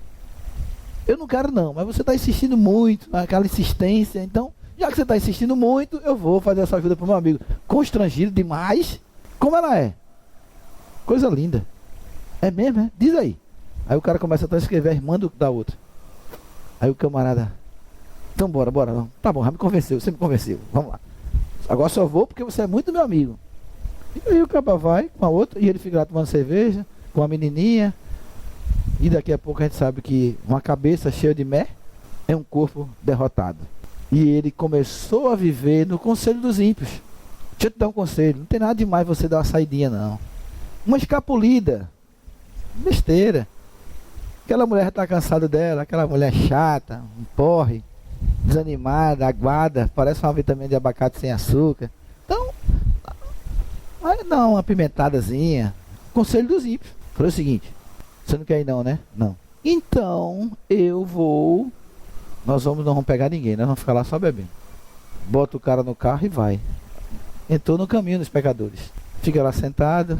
eu não quero não, mas você está insistindo muito, aquela insistência. Então, já que você está insistindo muito, eu vou fazer essa ajuda para o meu amigo. Constrangido demais. Como ela é? Coisa linda. É mesmo, é? Diz aí. Aí o cara começa a transcrever a irmã da outra. Aí o camarada, então bora. Não. Tá bom, já me convenceu, você me convenceu. Vamos lá. Agora só vou porque você é muito meu amigo. E aí o cara vai com a outra e ele fica lá tomando cerveja com a menininha. E daqui a pouco a gente sabe que uma cabeça cheia de mé é um corpo derrotado. E ele começou a viver no conselho dos ímpios. Deixa eu te dar um conselho, não tem nada demais você dar uma saidinha não. Uma escapulida, besteira. Aquela mulher já está cansada dela, aquela mulher chata, um porre, desanimada, aguada, parece uma vitamina de abacate sem açúcar. Então, vai dar uma apimentadazinha. Conselho dos ímpios. Foi o seguinte, você não quer ir não, né? Não. Então, nós não vamos pegar ninguém, nós vamos ficar lá só bebendo. bota o cara no carro e vai. Entrou no caminho dos pecadores. Fica lá sentado,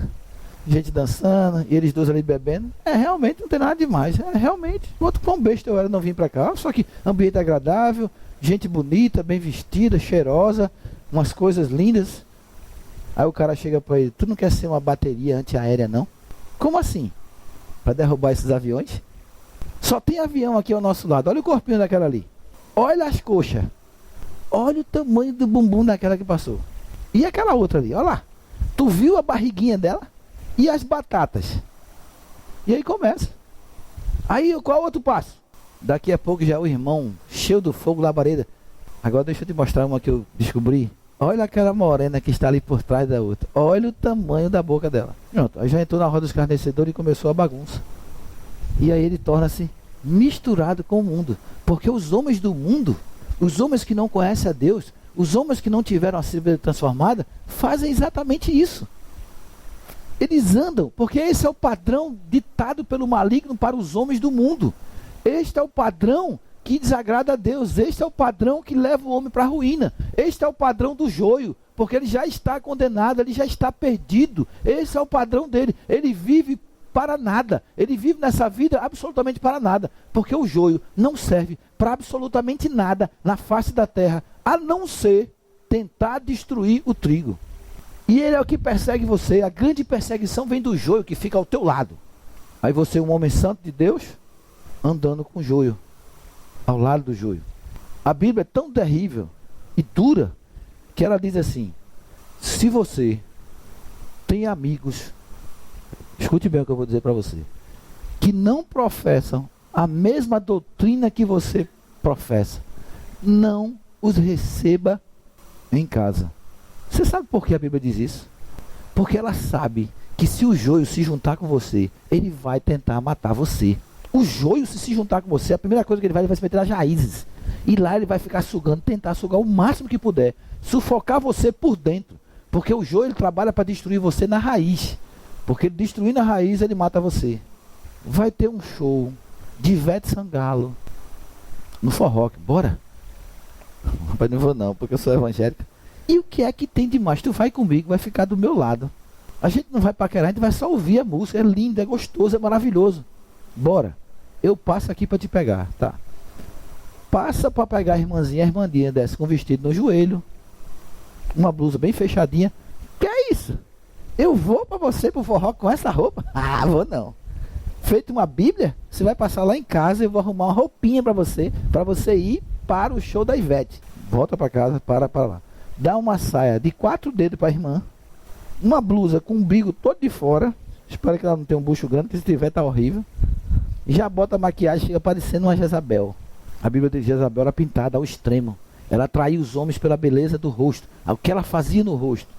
gente dançando, e eles dois ali bebendo. Realmente não tem nada demais. Realmente, outro quão besta eu era não vim pra cá. Só que ambiente agradável, gente bonita, bem vestida, cheirosa, umas coisas lindas. Aí o cara chega pra ele: tu não quer ser uma bateria antiaérea não? Como assim? Pra derrubar esses aviões? Só tem avião aqui ao nosso lado. Olha o corpinho daquela ali. Olha as coxas. Olha o tamanho do bumbum daquela que passou. E aquela outra ali, olha lá. Tu viu a barriguinha dela? E as batatas? E aí começa. Aí qual outro passo? Daqui a pouco já é o irmão cheio do fogo, labareda. Agora deixa eu te mostrar uma que eu descobri. Olha aquela morena que está ali por trás da outra. Olha o tamanho da boca dela. Pronto, aí já entrou na roda dos escarnecedores e começou a bagunça. E aí ele torna-se misturado com o mundo. Porque os homens do mundo, os homens que não conhecem a Deus, os homens que não tiveram a vida transformada, fazem exatamente isso. Eles andam, porque esse é o padrão ditado pelo maligno para os homens do mundo. Este é o padrão que desagrada a Deus. Este é o padrão que leva o homem para a ruína. Este é o padrão do joio, porque ele já está condenado, ele já está perdido. Esse é o padrão dele. Ele vive para nada. Ele vive nessa vida absolutamente para nada, porque o joio não serve para absolutamente nada na face da terra, a não ser tentar destruir o trigo. E ele é o que persegue você. A grande perseguição vem do joio que fica ao teu lado. Aí você é um homem santo de Deus, andando com joio, ao lado do joio. A Bíblia é tão terrível e dura, que ela diz assim: se você tem amigos, escute bem o que eu vou dizer para você, que não professam a mesma doutrina que você professa, não os receba em casa. Você sabe por que a Bíblia diz isso? Porque ela sabe que se o joio se juntar com você, ele vai tentar matar você. O joio, se juntar com você, a primeira coisa que ele vai se meter nas raízes. E lá ele vai ficar sugando, tentar sugar o máximo que puder, sufocar você por dentro. Porque o joio ele trabalha para destruir você na raiz. Porque destruindo a raiz, ele mata você. Vai ter um show de Ivete Sangalo no Forró. Bora? Rapaz, não vou não, porque eu sou evangélica. E o que é que tem demais? Tu vai comigo, vai ficar do meu lado. A gente não vai paquerar, a gente vai só ouvir a música. É lindo, é gostoso, é maravilhoso. Bora. Eu passo aqui para te pegar, tá? Passa para pegar a irmãzinha desce com vestido no joelho, uma blusa bem fechadinha. Que é isso? Eu vou para você pro forró com essa roupa? Ah, vou não. Feito uma Bíblia, você vai passar lá em casa e eu vou arrumar uma roupinha para você ir para o show da Ivete. Volta para casa, para lá. Dá uma saia de 4 dedos para a irmã, uma blusa com o umbigo todo de fora. Espero que ela não tenha um bucho grande, porque se tiver tá horrível. Já bota a maquiagem, chega parecendo uma Jezabel. A Bíblia diz que Jezabel era pintada ao extremo. Ela atraía os homens pela beleza do rosto, o que ela fazia no rosto.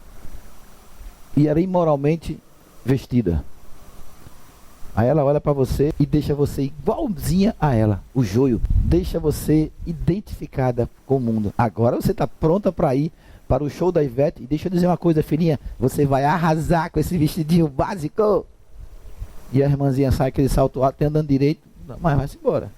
E era imoralmente vestida. Aí ela olha para você e deixa você igualzinha a ela. O joio deixa você identificada com o mundo. Agora você está pronta para ir para o show da Ivete. E deixa eu dizer uma coisa, filhinha, você vai arrasar com esse vestidinho básico. E a irmãzinha sai aquele salto alto, andando direito, mas vai-se embora.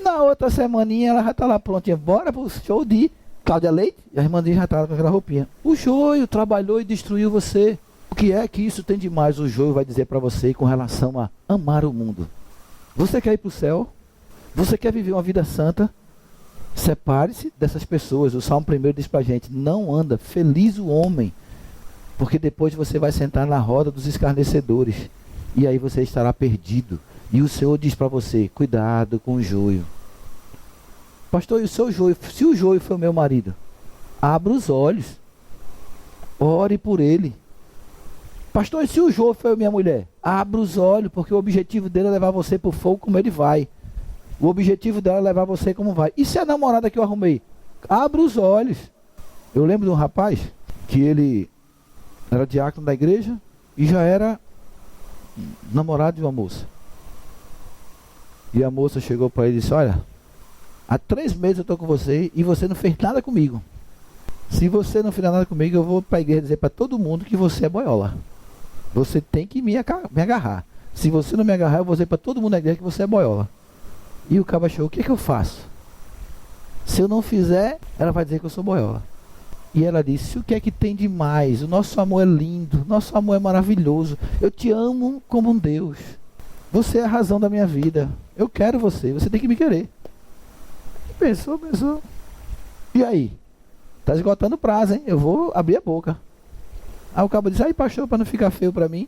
Na outra semaninha ela já está lá prontinha, bora para o show de Cláudia Leite. E a irmãzinha já está com aquela roupinha. O joio trabalhou e destruiu você. O que é que isso tem de mais? O joio vai dizer para você com relação a amar o mundo. Você quer ir para o céu? Você quer viver uma vida santa? Separe-se dessas pessoas. O Salmo 1 diz para a gente: não anda, feliz o homem, porque depois você vai sentar na roda dos escarnecedores. E aí você estará perdido. E o Senhor diz para você: cuidado com o joio. Pastor, e o seu joio? Se o joio foi o meu marido, abra os olhos, ore por ele. Pastor, e se o joio foi a minha mulher? Abra os olhos, porque o objetivo dele é levar você para o fogo como ele vai. O objetivo dela é levar você como vai. E se a namorada que eu arrumei? Abra os olhos. Eu lembro de um rapaz que ele era diácono da igreja e já era namorado de uma moça. E a moça chegou para ele e disse: olha, há 3 meses eu estou com você e você não fez nada comigo. Se você não fizer nada comigo, eu vou para a igreja dizer para todo mundo que você é boiola. Você tem que me agarrar. Se você não me agarrar, eu vou dizer para todo mundo na igreja que você é boiola. E o cabo achou: o que é que eu faço? Se eu não fizer, ela vai dizer que eu sou boiola. E ela disse: o que é que tem de mais? O nosso amor é lindo, nosso amor é maravilhoso. Eu te amo como um Deus. Você é a razão da minha vida. Eu quero você, você tem que me querer. Pensou. E aí? Tá esgotando o prazo, hein? Eu vou abrir a boca. Aí o cabo disse: aí, pastor, para não ficar feio para mim.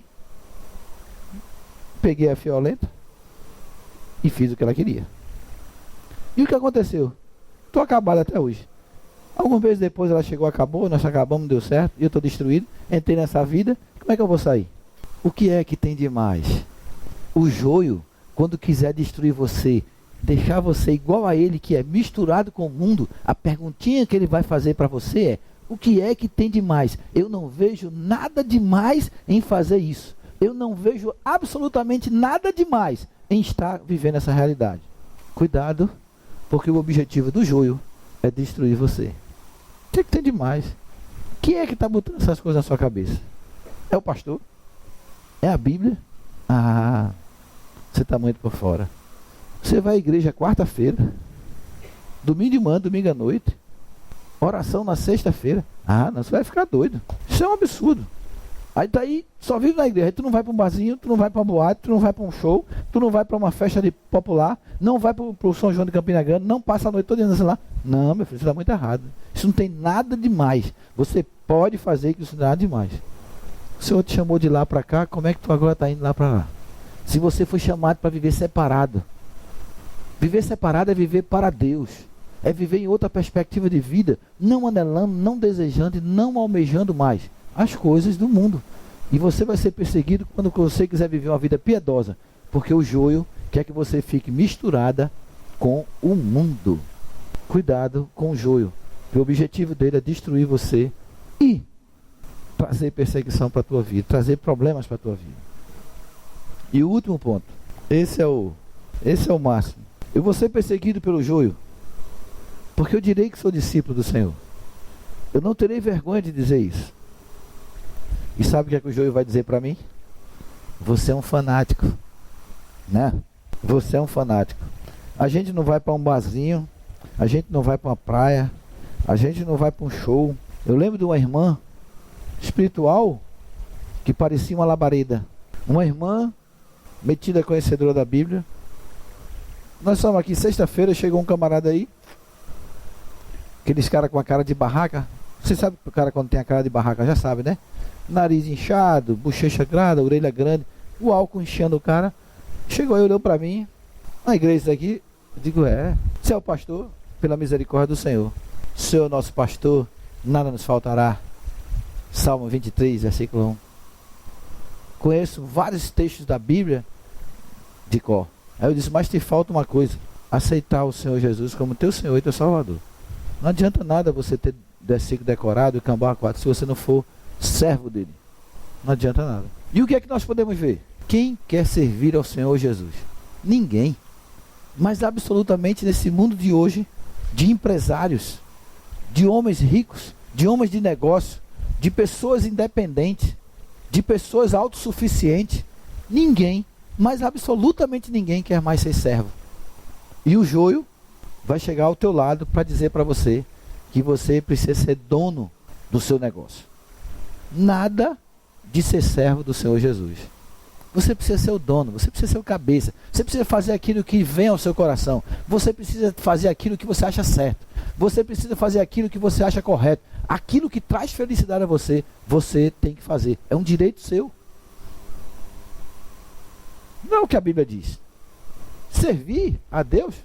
Peguei a fiolenta e fiz o que ela queria. E o que aconteceu? Estou acabado até hoje. Alguns meses depois ela chegou, acabou, nós acabamos, deu certo, e eu estou destruído, entrei nessa vida, como é que eu vou sair? O que é que tem de mais? O joio, quando quiser destruir você, deixar você igual a ele, que é misturado com o mundo, a perguntinha que ele vai fazer para você é: o que é que tem de mais? Eu não vejo nada de mais em fazer isso. Eu não vejo absolutamente nada de mais em estar vivendo essa realidade. Cuidado, porque o objetivo do joio é destruir você. O que tem de mais? Quem é que está botando essas coisas na sua cabeça? É o pastor? É a Bíblia? Ah, você está muito por fora. Você vai à igreja quarta-feira, domingo de manhã, domingo à noite, oração na sexta-feira. Ah, não, você vai ficar doido. Isso é um absurdo. Aí tá aí, só vive na igreja. Aí tu não vai para um barzinho, tu não vai para uma boate, tu não vai para um show, tu não vai para uma festa de popular, não vai para o São João de Campina Grande, não passa a noite toda dançando lá. Não, meu filho, isso está muito errado. Isso não tem nada demais. Você pode fazer que isso não é nada demais. O Senhor te chamou de lá para cá, como é que tu agora está indo lá para lá? Se você foi chamado para viver separado. Viver separado é viver para Deus. É viver em outra perspectiva de vida, não anelando, não desejando e não almejando mais as coisas do mundo. E você vai ser perseguido quando você quiser viver uma vida piedosa, porque o joio quer que você fique misturada com o mundo. Cuidado com o joio, que o objetivo dele é destruir você e trazer perseguição para a tua vida, trazer problemas para a tua vida. E o último ponto, esse é o máximo. Eu vou ser perseguido pelo joio, porque eu direi que sou discípulo do Senhor. Eu não terei vergonha de dizer isso. E sabe o que é que o joio vai dizer para mim? Você é um fanático, né? Você é um fanático. A gente não vai para um barzinho, a gente não vai para uma praia, a gente não vai para um show. Eu lembro de uma irmã espiritual que parecia uma labareda. Uma irmã metida conhecedora da Bíblia. Nós estamos aqui sexta-feira, chegou um camarada aí, aqueles caras com a cara de barraca. Você sabe que o cara quando tem a cara de barraca já sabe, né? Nariz inchado, bochecha grande, orelha grande, o álcool enchendo o cara. Chegou aí, olhou para mim, na igreja aqui, eu digo: você é o pastor? Pela misericórdia do Senhor. O Senhor é nosso pastor, nada nos faltará. Salmo 23, versículo 1. Conheço vários textos da Bíblia de cor. Aí eu disse: mas te falta uma coisa: aceitar o Senhor Jesus como teu Senhor e teu Salvador. Não adianta nada você ter versículo decorado e cambau a 4 se você não for servo dele. Não adianta nada. E o que é que nós podemos ver? Quem quer servir ao Senhor Jesus? Ninguém. Mas absolutamente nesse mundo de hoje, de empresários, de homens ricos, de homens de negócio, de pessoas independentes, de pessoas autossuficientes, ninguém, mas absolutamente ninguém quer mais ser servo. E o joio vai chegar ao teu lado para dizer para você que você precisa ser dono do seu negócio. Nada de ser servo do Senhor Jesus. Você precisa ser o dono, você precisa ser o cabeça, você precisa fazer aquilo que vem ao seu coração, você precisa fazer aquilo que você acha certo, você precisa fazer aquilo que você acha correto, aquilo que traz felicidade a você, você tem que fazer, é um direito seu. Não é o que a Bíblia diz. Servir a Deus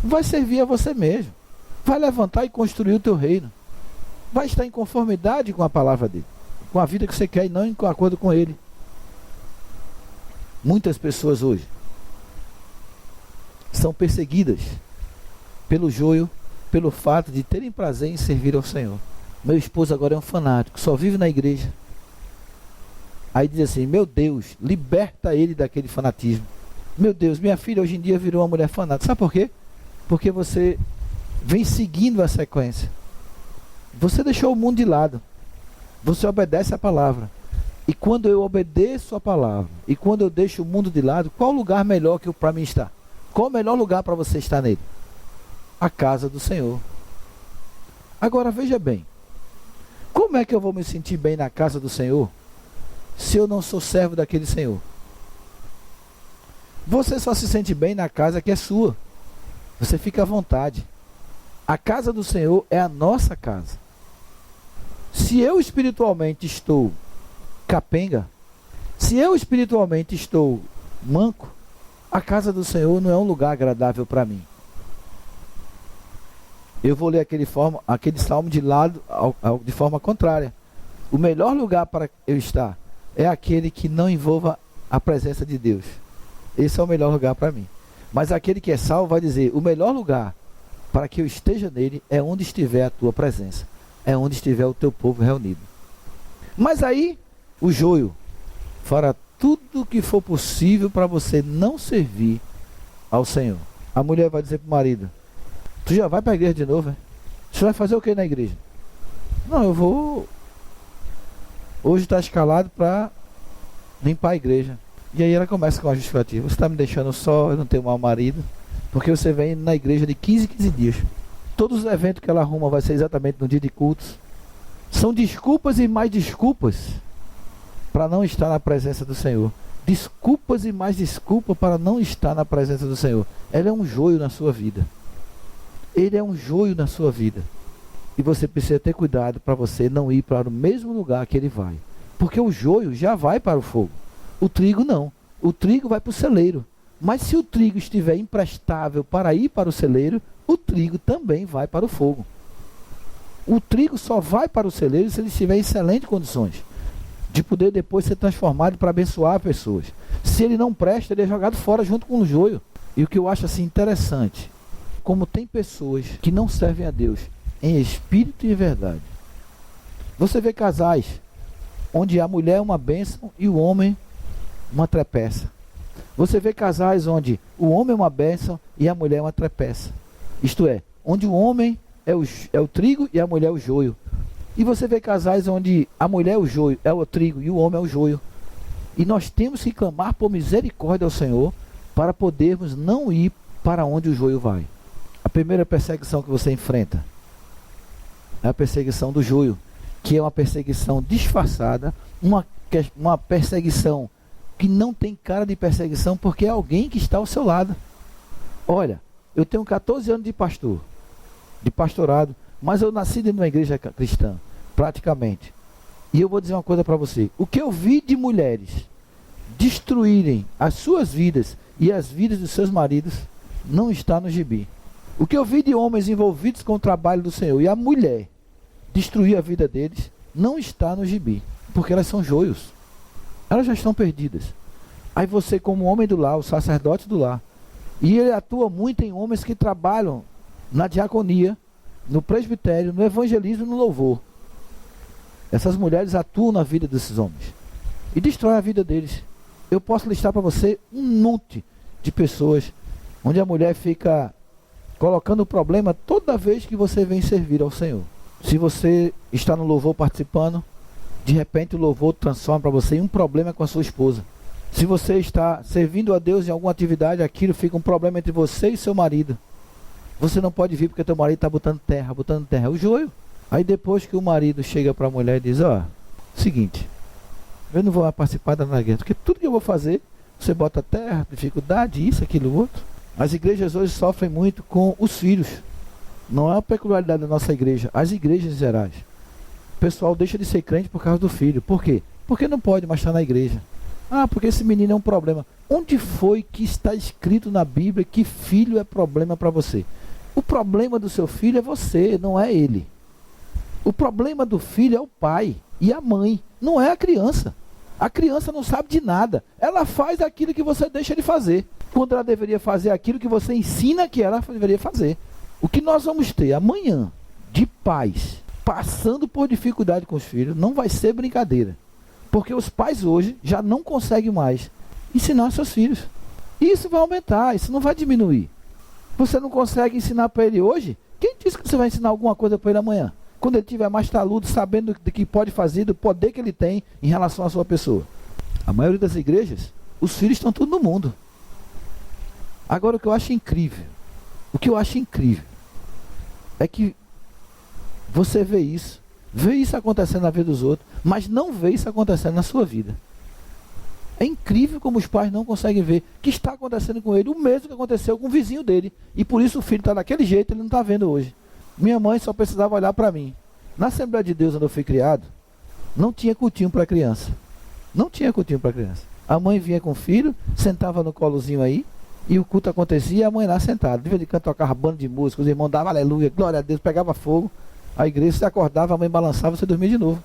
vai servir a você mesmo, vai levantar e construir o teu reino, vai estar em conformidade com a palavra dele, com a vida que você quer e não em acordo com ele. Muitas pessoas hoje são perseguidas pelo joio, pelo fato de terem prazer em servir ao Senhor. Meu esposo agora é um fanático, só vive na igreja. Aí diz assim: meu Deus, liberta ele daquele fanatismo. Meu Deus, minha filha hoje em dia virou uma mulher fanática. Sabe por quê? Porque você vem seguindo a sequência. Você deixou o mundo de lado. Você obedece a palavra. E quando eu obedeço a palavra, e quando eu deixo o mundo de lado, qual lugar melhor que para mim estar? Qual o melhor lugar para você estar nele? A casa do Senhor. Agora veja bem, Como é que eu vou me sentir bem na casa do Senhor se eu não sou servo daquele Senhor? Você só se sente bem na casa que é sua. Você fica à vontade. A casa do Senhor é a nossa casa. Se eu espiritualmente estou capenga, se eu espiritualmente estou manco, a casa do Senhor não é um lugar agradável para mim. Eu vou ler aquele salmo de forma contrária. O melhor lugar para eu estar é aquele que não envolva a presença de Deus. Esse é o melhor lugar para mim. Mas aquele que é salvo vai dizer, o melhor lugar para que eu esteja nele é onde estiver a tua presença, é onde estiver o teu povo reunido. Mas aí, o joio fará tudo o que for possível para você não servir ao Senhor. A mulher vai dizer para o marido, tu já vai para a igreja de novo, é? Você vai fazer o que na igreja? Não, eu vou... Hoje está escalado para limpar a igreja. E aí ela começa com a justificativa. Você está me deixando só, eu não tenho mau marido, porque você vem na igreja de 15 em 15 dias. Todos os eventos que ela arruma vai ser exatamente no dia de cultos. São desculpas e mais desculpas para não estar na presença do Senhor. Desculpas e mais desculpas para não estar na presença do Senhor. Ela é um joio na sua vida. Ele é um joio na sua vida. E você precisa ter cuidado para você não ir para o mesmo lugar que ele vai. Porque o joio já vai para o fogo. O trigo não. O trigo vai para o celeiro. Mas se o trigo estiver imprestável para ir para o celeiro, o trigo também vai para o fogo. O trigo só vai para o celeiro se ele estiver em excelentes condições de poder depois ser transformado para abençoar pessoas. Se ele não presta, ele é jogado fora junto com o joio. E o que eu acho assim interessante, como tem pessoas que não servem a Deus em espírito e em verdade. Você vê casais onde a mulher é uma bênção e o homem uma trepeça. Você vê casais onde o homem é uma bênção e a mulher é uma trepeça. Isto é, onde o homem é o trigo e a mulher é o joio. E você vê casais onde a mulher é o joio, é o trigo e o homem é o joio. E nós temos que clamar por misericórdia ao Senhor para podermos não ir para onde o joio vai. A primeira perseguição que você enfrenta é a perseguição do joio, que é uma perseguição disfarçada, uma perseguição que não tem cara de perseguição, porque é alguém que está ao seu lado. Olha, eu tenho 14 anos de pastorado, mas eu nasci dentro de uma igreja cristã, praticamente. E eu vou dizer uma coisa para você. O que eu vi de mulheres destruírem as suas vidas e as vidas dos seus maridos, não está no gibi. O que eu vi de homens envolvidos com o trabalho do Senhor e a mulher destruir a vida deles, não está no gibi. Porque elas são joios. Elas já estão perdidas. Aí você, como homem do lar, o sacerdote do lar, e ele atua muito em homens que trabalham na diaconia, no presbitério, no evangelismo e no louvor. Essas mulheres atuam na vida desses homens e destroem a vida deles. Eu posso listar para você um monte de pessoas onde a mulher fica colocando o problema toda vez que você vem servir ao Senhor. Se você está no louvor participando, de repente o louvor transforma para você em um problema com a sua esposa. Se você está servindo a Deus em alguma atividade, aquilo fica um problema entre você e seu marido. Você não pode vir porque teu marido está botando terra, é o joio. Aí depois que o marido chega para a mulher e diz, seguinte, eu não vou mais participar da igreja, porque tudo que eu vou fazer, você bota terra, dificuldade, isso, aquilo, outro. As igrejas hoje sofrem muito com os filhos. Não é uma peculiaridade da nossa igreja, as igrejas em gerais. O pessoal deixa de ser crente por causa do filho. Por quê? Porque não pode mais estar na igreja. Porque esse menino é um problema. Onde foi que está escrito na Bíblia que filho é problema para você? O problema do seu filho é você, não é ele. O problema do filho é o pai e a mãe, não é a criança. A criança não sabe de nada. Ela faz aquilo que você deixa de fazer, quando ela deveria fazer aquilo que você ensina que ela deveria fazer. O que nós vamos ter amanhã de pais passando por dificuldade com os filhos não vai ser brincadeira. Porque os pais hoje já não conseguem mais ensinar seus filhos. E isso vai aumentar, isso não vai diminuir. Você não consegue ensinar para ele hoje? Quem disse que você vai ensinar alguma coisa para ele amanhã? Quando ele estiver mais taludo, sabendo do que pode fazer, do poder que ele tem em relação à sua pessoa. A maioria das igrejas, os filhos estão tudo no mundo. Agora o que eu acho incrível, é que você vê isso vê isso acontecendo na vida dos outros, mas não vê isso acontecendo na sua vida. É incrível como os pais não conseguem ver que está acontecendo com ele o mesmo que aconteceu com o vizinho dele. E por isso o filho está daquele jeito, ele não está vendo hoje. Minha mãe só precisava olhar para mim. Na Assembleia de Deus, onde eu fui criado, não tinha cultinho para criança. Não tinha cultinho para criança. A mãe vinha com o filho, sentava no colozinho aí, e o culto acontecia e a mãe lá sentada. De vez em quando tocava bando de música, os irmãos davam aleluia, glória a Deus, pegava fogo. A igreja se acordava, a mãe balançava, você dormia de novo.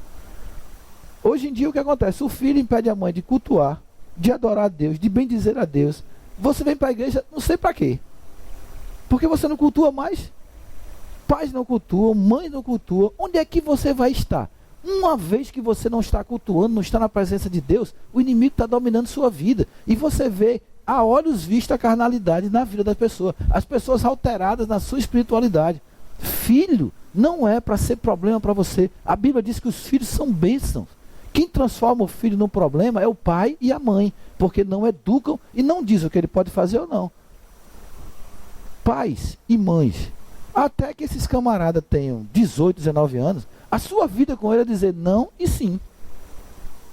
Hoje em dia o que acontece? O filho impede a mãe de cultuar, de adorar a Deus, de bendizer a Deus. Você vem para a igreja, não sei para quê. Porque você não cultua mais. Pais não cultuam, mães não cultuam. Onde é que você vai estar? Uma vez que você não está cultuando, não está na presença de Deus, o inimigo está dominando sua vida. E você vê a olhos vistos a carnalidade na vida das pessoas. As pessoas alteradas na sua espiritualidade. Filho não é para ser problema para você. A Bíblia diz que os filhos são bênçãos. Quem transforma o filho num problema é o pai e a mãe, porque não educam e não dizem o que ele pode fazer ou não. Pais e mães, até que esses camaradas tenham 18, 19 anos, a sua vida com ele é dizer não e sim.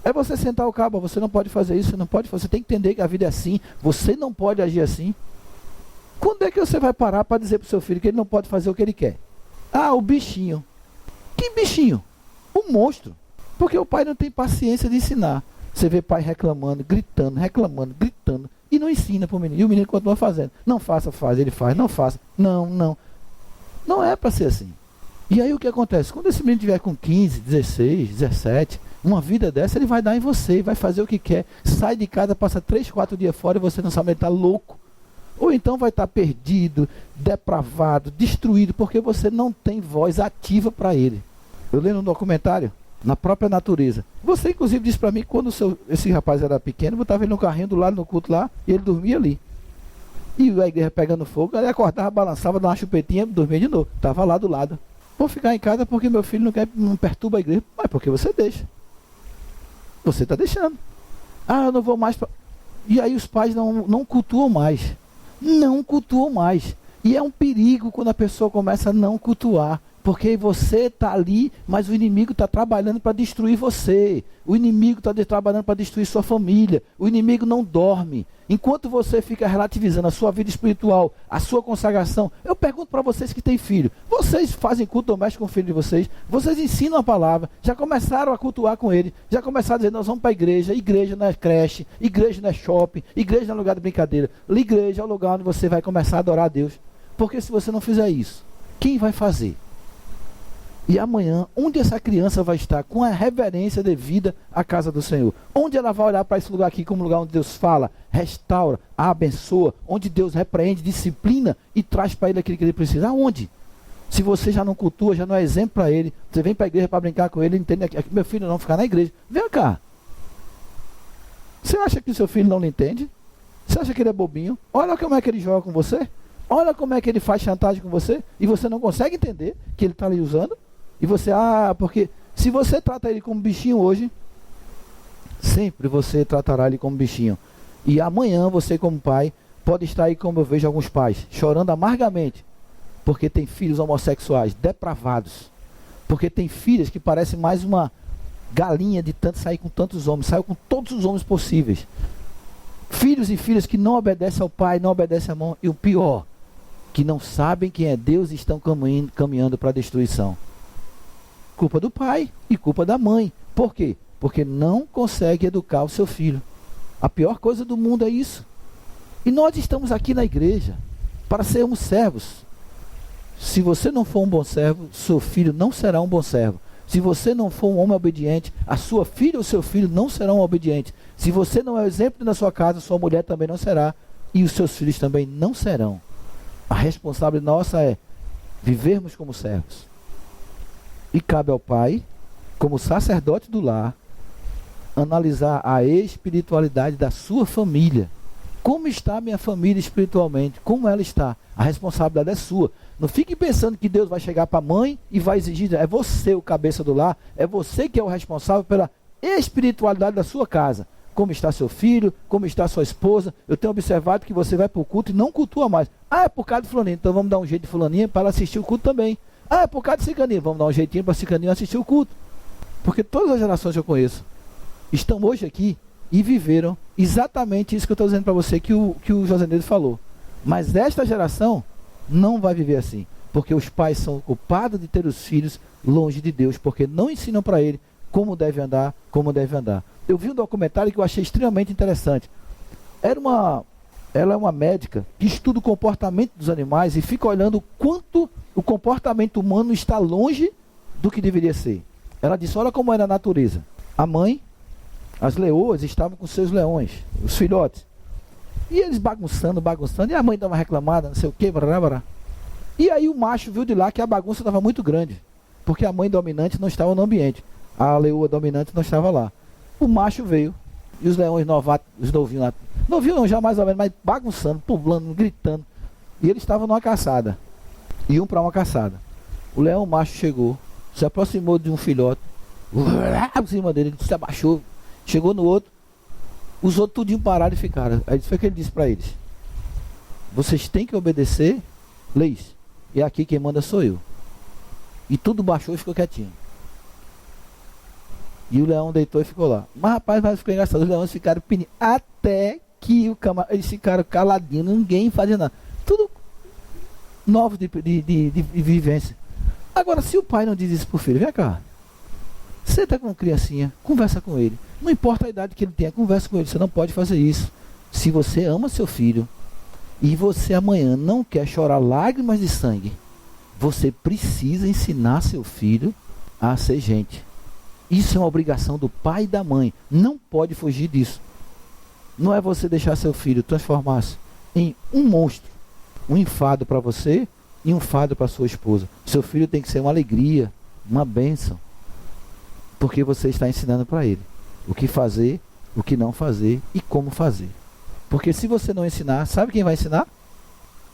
É você sentar o cabo, você não pode fazer isso, você não pode fazer, você tem que entender que a vida é assim, você não pode agir assim. Quando é que você vai parar para dizer para o seu filho que ele não pode fazer o que ele quer? Ah, o bichinho. Que bichinho? O monstro. Porque o pai não tem paciência de ensinar. Você vê pai reclamando, gritando, e não ensina para o menino. E o menino continua fazendo. Não faça, faz, ele faz, não faça. Não, não. Não é para ser assim. E aí o que acontece? Quando esse menino tiver com 15, 16, 17, uma vida dessa, ele vai dar em você, vai fazer o que quer. Sai de casa, passa 3, 4 dias fora e você não sabe, ele está louco. Ou então vai estar perdido, depravado, destruído, porque você não tem voz ativa para ele. Eu lendo um documentário, na própria natureza. Você, inclusive, disse para mim que quando esse rapaz era pequeno, botava ele no carrinho do lado no culto lá, e ele dormia ali. E a igreja pegando fogo, ele acordava, balançava, dava uma chupetinha, dormia de novo. Estava lá do lado. Vou ficar em casa porque meu filho não perturba a igreja. Mas porque você deixa. Você está deixando. Ah, eu não vou mais. E aí os pais não cultuam mais. Não cultuam mais. E é um perigo quando a pessoa começa a não cultuar. Porque você está ali, mas o inimigo está trabalhando para destruir você. O inimigo está trabalhando para destruir sua família. O inimigo não dorme. Enquanto você fica relativizando a sua vida espiritual, a sua consagração, eu pergunto para vocês que têm filho. Vocês fazem culto doméstico com o filho de vocês? Vocês ensinam a palavra? Já começaram a cultuar com ele? Já começaram a dizer, nós vamos para a igreja. Igreja não é creche, igreja não é shopping, igreja não é lugar de brincadeira. Igreja é o lugar onde você vai começar a adorar a Deus. Porque se você não fizer isso, quem vai fazer? E amanhã, onde essa criança vai estar com a reverência devida à casa do Senhor? Onde ela vai olhar para esse lugar aqui como lugar onde Deus fala, restaura, abençoa, onde Deus repreende, disciplina e traz para ele aquilo que ele precisa? Aonde? Se você já não cultua, já não é exemplo para ele, você vem para a igreja para brincar com ele, entende que meu filho não ficar na igreja. Vem cá. Você acha que o seu filho não lhe entende? Você acha que ele é bobinho? Olha como é que ele joga com você. Olha como é que ele faz chantagem com você. E você não consegue entender que ele está lhe usando. E você, porque se você trata ele como bichinho hoje, sempre você tratará ele como bichinho. E amanhã você como pai, pode estar aí como eu vejo alguns pais, chorando amargamente, porque tem filhos homossexuais, depravados. Porque tem filhas que parecem mais uma galinha de tanto sair com tantos homens, saiu com todos os homens possíveis. Filhos e filhas que não obedecem ao pai, não obedecem à mão, e o pior, que não sabem quem é Deus e estão caminhando para a destruição. Culpa do pai e culpa da mãe. Por quê? Porque não consegue educar o seu filho. A pior coisa do mundo é isso. E nós estamos aqui na igreja para sermos servos. Se você não for um bom servo, seu filho não será um bom servo. Se você não for um homem obediente, a sua filha ou seu filho não serão obedientes. Se você não é o exemplo na sua casa, sua mulher também não será. E os seus filhos também não serão. A responsabilidade nossa é vivermos como servos. E cabe ao pai, como sacerdote do lar, analisar a espiritualidade da sua família. Como está a minha família espiritualmente? Como ela está? A responsabilidade é sua. Não fique pensando que Deus vai chegar para a mãe e vai exigir. É você o cabeça do lar. É você que é o responsável pela espiritualidade da sua casa. Como está seu filho? Como está sua esposa? Eu tenho observado que você vai para o culto e não cultua mais. Ah, é por causa de fulaninho. Então vamos dar um jeito de fulaninha para ela assistir o culto também. Ah, é por causa de Cicaninho. Vamos dar um jeitinho para Cicaninho assistir o culto. Porque todas as gerações que eu conheço estão hoje aqui e viveram exatamente isso que eu estou dizendo para você, que o José Neto falou. Mas esta geração não vai viver assim. Porque os pais são culpados de ter os filhos longe de Deus, porque não ensinam para ele como deve andar, como deve andar. Eu vi um documentário que eu achei extremamente interessante. Ela é uma médica que estuda o comportamento dos animais e fica olhando o quanto o comportamento humano está longe do que deveria ser. Ela disse, olha como era a natureza. A mãe, as leoas estavam com seus leões, os filhotes. E eles bagunçando, e a mãe dava uma reclamada, não sei o que, blá. E aí o macho viu de lá que a bagunça estava muito grande, porque a mãe dominante não estava no ambiente. A leoa dominante não estava lá. O macho veio, e os leões novatos, os novinhos lá, novinho não, já mais ou menos, mas bagunçando, pulando, gritando. E eles estavam numa caçada, iam para uma caçada. O leão macho chegou, se aproximou de um filhote, por cima dele, ele se abaixou, chegou no outro, os outros tudinho pararam e ficaram. Aí foi que ele disse para eles, vocês têm que obedecer leis, e aqui quem manda sou eu. E tudo baixou e ficou quietinho. E o leão deitou e ficou lá. Mas rapaz, ficou engraçado, os leões ficaram pedindo, até que eles ficaram caladinhos, ninguém fazia nada. Tudo novos de vivência. Agora, se o pai não diz isso pro filho, vem cá, você tá com uma criancinha, conversa com ele. Não importa a idade que ele tenha, conversa com ele. Você não pode fazer isso. Se você ama seu filho e você amanhã não quer chorar lágrimas de sangue, você precisa ensinar seu filho a ser gente. Isso é uma obrigação do pai e da mãe. Não pode fugir disso. Não é você deixar seu filho transformar-se em um monstro, um enfado para você e um fardo para sua esposa. Seu filho tem que ser uma alegria, uma bênção, porque você está ensinando para ele o que fazer, o que não fazer e como fazer. Porque se você não ensinar, sabe quem vai ensinar?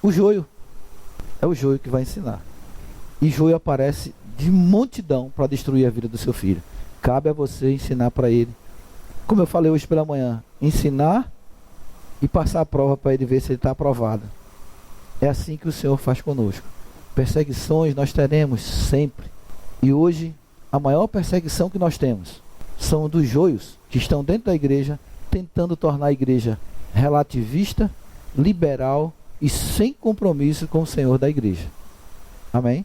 O joio. É o joio que vai ensinar. E joio aparece de multidão para destruir a vida do seu filho. Cabe a você ensinar para ele. Como eu falei hoje pela manhã, ensinar e passar a prova para ele ver se ele está aprovado. É assim que o Senhor faz conosco. Perseguições nós teremos sempre. E hoje, a maior perseguição que nós temos são dos joios que estão dentro da igreja, tentando tornar a igreja relativista, liberal e sem compromisso com o Senhor da igreja. Amém?